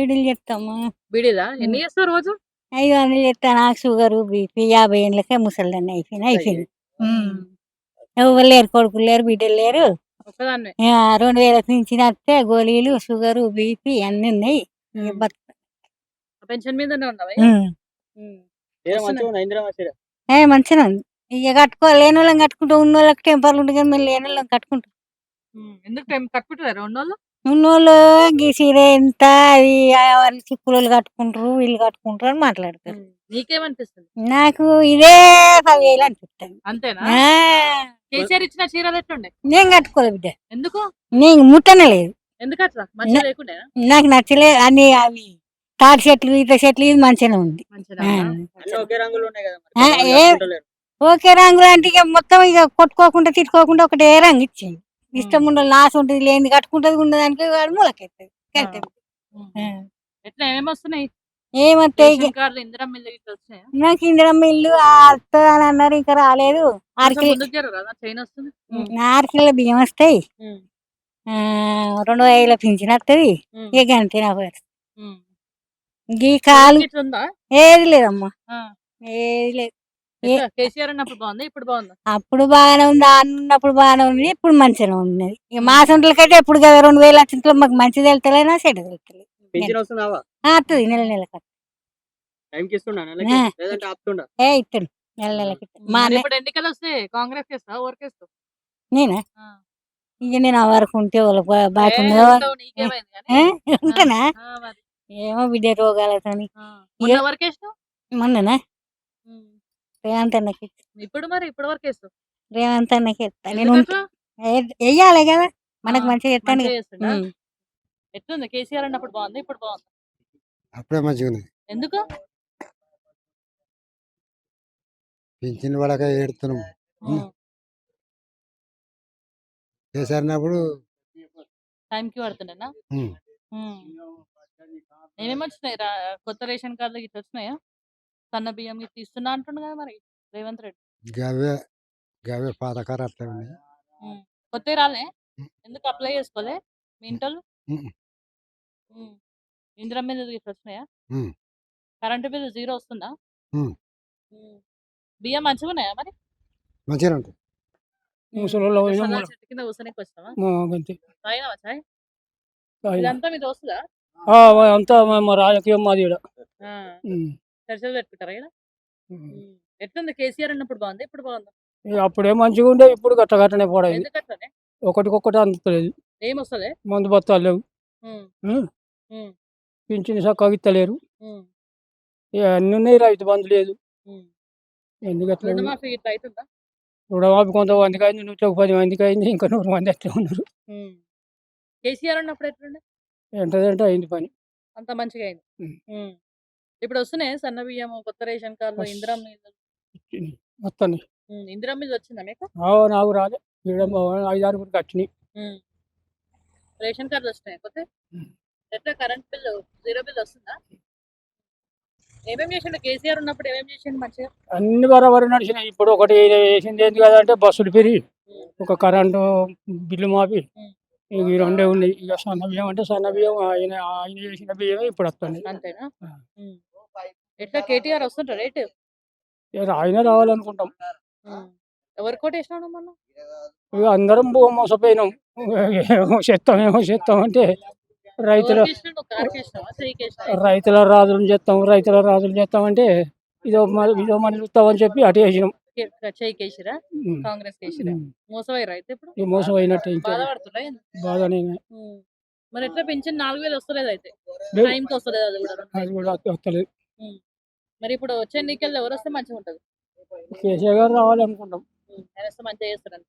బీడీలు చేస్తాము. బీడీలా? ఎన్ని చేస్తారు రోజు? 500 చేస్తా. నాకు షుగరు, బీపీ 50 ఏండ్లకే ముసలిదాన్ని అయిపోయింది. ఎవ్వరు లేరు, కొడుకులు లేరు, బిడ్డలు లేరు. ఒక్కదాన్నే. 2000 పింఛన్ వస్తే గోళీలు, షుగరు, బీపీ అన్నీ ఉన్నాయి. పెన్షన్ మీదనే ఉన్నావా? మంచిగా ఉంది. ఇక కట్టుకోలేని వాళ్ళని కట్టుకుంటాం, ఉన్న వాళ్ళకి టెంపర్లు ఉంటుంది కానీ మేము లేని వాళ్ళని కట్టుకుంటాం. ఎందుకు కట్టుకుంటారా ఉన్నోళ్ళు? ఉన్నోళ్ళు ఈ చీర ఎంత అది చిక్కులు కట్టుకుంటారు, వీళ్ళు కట్టుకుంటారు అని మాట్లాడతారు. నీకేమనిపిస్తుంది? నాకు ఇదే 10,000 అనిపిస్తుంది. అంతేనా? కేసీఆర్ ఇచ్చిన చీరలు ఎట్లుండే? నేను కట్టుకోలే బిడ్డ. ఎందుకు? నేను ముట్టనే లేదు. ఎందుకట్లా? మంచిగా లేకుండా? నాకు నచ్చలే అని. అవి తాటి చెట్లు, ఈత చెట్లు ఇది మంచిగానే ఉంది. ఓకే రంగులు అంటే ఇక మొత్తం ఇక కొట్టుకోకుండా తిట్టుకోకుండా ఒకటే రంగు ఇచ్చింది. ఇష్టం ఉండదు, లాస్ ఉంటుంది, లేని కట్టుకుంటది ఉండదానికి వాడు మూలకెత్తది. ఎట్లా ఏమేమి వస్తున్నాయి? ఏమత్తాయి? నాకు ఇందిరమ్మ ఇల్లు వస్తుంది అని అన్నారు, ఇంకా రాలేదు. 6 కిలోల బియ్యం వస్తాయి, 2,000 పింఛన్ వస్తుంది. ఇక అంతే నా పరిస్థితి. ఈ కాలు ఏది లేదమ్మా, ఏది లేదు. కేసీఆర్ అన్నప్పుడు బాగుంది, ఇప్పుడు బాగుంది. అప్పుడు బాగానే ఉంది, అన్నప్పుడు బాగానే ఉంది, ఇప్పుడు మంచిగా ఉన్నది. ఇక మా సొంతలకైతే ఎప్పుడు కదా 2,000 వచ్చిన మాకు మంచిది వెళ్తలేనా చెడ్డ వెళ్తలేదు. వస్తుంది నెల నెలకు. ఇస్తాడు నెల నెలకి. ఎన్నికలు వస్తే కాంగ్రెస్ చేస్తా ఓర్కేస్తా? నేనా? ఇక నేను ఆ వరకు ఉంటే బాగుండదు ఉంటానా? ఏమో బిడ్డ రోగాలతో మొన్ననా రేవంత్ అన్నకి. ఇప్పుడు మరి ఇప్పుడు వరకు వేస్తావు? రేవంత్ అన్నకి ఎత్తా నేను. వెయ్యాలి కదా, మనకు మంచిగా ఎత్తాను. ఎట్లుంది కేసీఆర్ అన్నప్పుడు బాగుంది, ఇప్పుడు బాగుంది? అప్పుడే మంచిగా ఉంది. ఎందుకు? పింఛన్ పడక ఏడుతున్నాం. చేసినప్పుడు టైంకి పడుతుండేనా? ఏమేమి వచ్చినాయి? కొత్త రేషన్ కార్డులు ఇట్లా వచ్చినాయా? సన్న బియ్యం ఇట్లా ఇస్తున్నా అంటుండు కదా మరి రేవంత్ రెడ్డి. గవే పథకాలు అట్లా ఉన్నాయి. కొత్తవి రాలే? ఎందుకు అప్లై చేసుకోలే మీ ఇంట్లో? ఇందిరమ్మ మీద ఇట్లా వచ్చినాయా? కరెంటు బిల్లు 0 వస్తుందా? బియ్యం మంచిగా ఉన్నాయా మరి? మంచిగా ఉంటాయి. చెట్టు కింద కూర్చొనికి వచ్చినావా? తాగినావా చాయ్? ఇదంతా మీ దోస్తులా? అంతా రాజకీయం మాది. చర్చలు పెట్టుకుంటారా ఇక్కడ? ఎట్లుంది కేసీఆర్ అన్నప్పుడు బాగుంది, ఇప్పుడు బాగుంది? అప్పుడే మంచిగా ఉండే, ఇప్పుడు గట్ట గట్టనే పోవడం. ఎందుకట్లనే? ఒకటికొకటి అందుతలేదు. ఏం వస్తలే? మందు బత్తాలు లేవు, పింఛన్ చక్కగా ఇస్తలేరు, అన్ని ఉన్నాయి, రైతు బంధు లేదు. ఎందుకట్లా? రుణమాఫీ కొంతమందికి అయింది, 110 మందికి అయింది, ఇంకా 100 మంది అట్లా ఉన్నారు. కేసీఆర్ అన్నప్పుడు ఎట్లుండే? ఏంటంటే అయింది పని, అంత మంచిగా అయింది. ఇప్పుడు వస్తున్నాయి సన్న బియ్యం, కొత్త రేషన్ కార్డులు, ఇందిరమ్మ వస్తాయి. ఇందిరమ్మ మీద వచ్చిందా మీకు? నాకు రాలే, 5-6 వచ్చినాయి. రేషన్ కార్డులు వస్తున్నాయి కొత్త. ఎట్లా కరెంట్ బిల్లు 0 బిల్ వస్తుందా? ఏమేమి చేసిండు కేసీఆర్ ఉన్నప్పుడు? ఏమేమి చేసిండు మంచిగా? అన్ని బరాబరి నడిచినాయి. ఇప్పుడు ఒకటి వేసింది ఏంటి కదా అంటే బస్సులు పెరిగి, ఒక కరెంటు బిల్లు మాపి, ఇక ఈ 2 ఉన్నాయి. ఇక సన్న బియ్యం అంటే సన్న బియ్యం ఆయన చేసిన బియ్యమే ఇప్పుడు వస్తుంది. అంతేనా? ఎట్లా కేటీఆర్ వస్తుంటారు రేటు? ఆయన రావాలనుకుంటాం. ఎవరు కోటేసినాడు మొన్న? ఇక అందరం మోసపోయినాం. ఏమో చేస్తాం అంటే రైతుల రాజులు చేస్తాం అంటే ఇదో మన చూస్తామని చెప్పి అటు వేసినాం. కాంగ్రెస్ మోసపోయారు అయితే. ఇప్పుడు మోసపోయినట్టు బాధనే. మరి ఎట్లా పెన్షన్ 4,000 వస్తలేదు అయితే? టైంకి వస్తలేదు అది కూడా వస్తలేదు. మరి ఇప్పుడు వచ్చే ఎన్నికల్లో ఎవరు వస్తే మంచిగా ఉంటది? కేసీఆర్ గారు రావాలనుకుంటాం. మంచిగా చేస్తారు.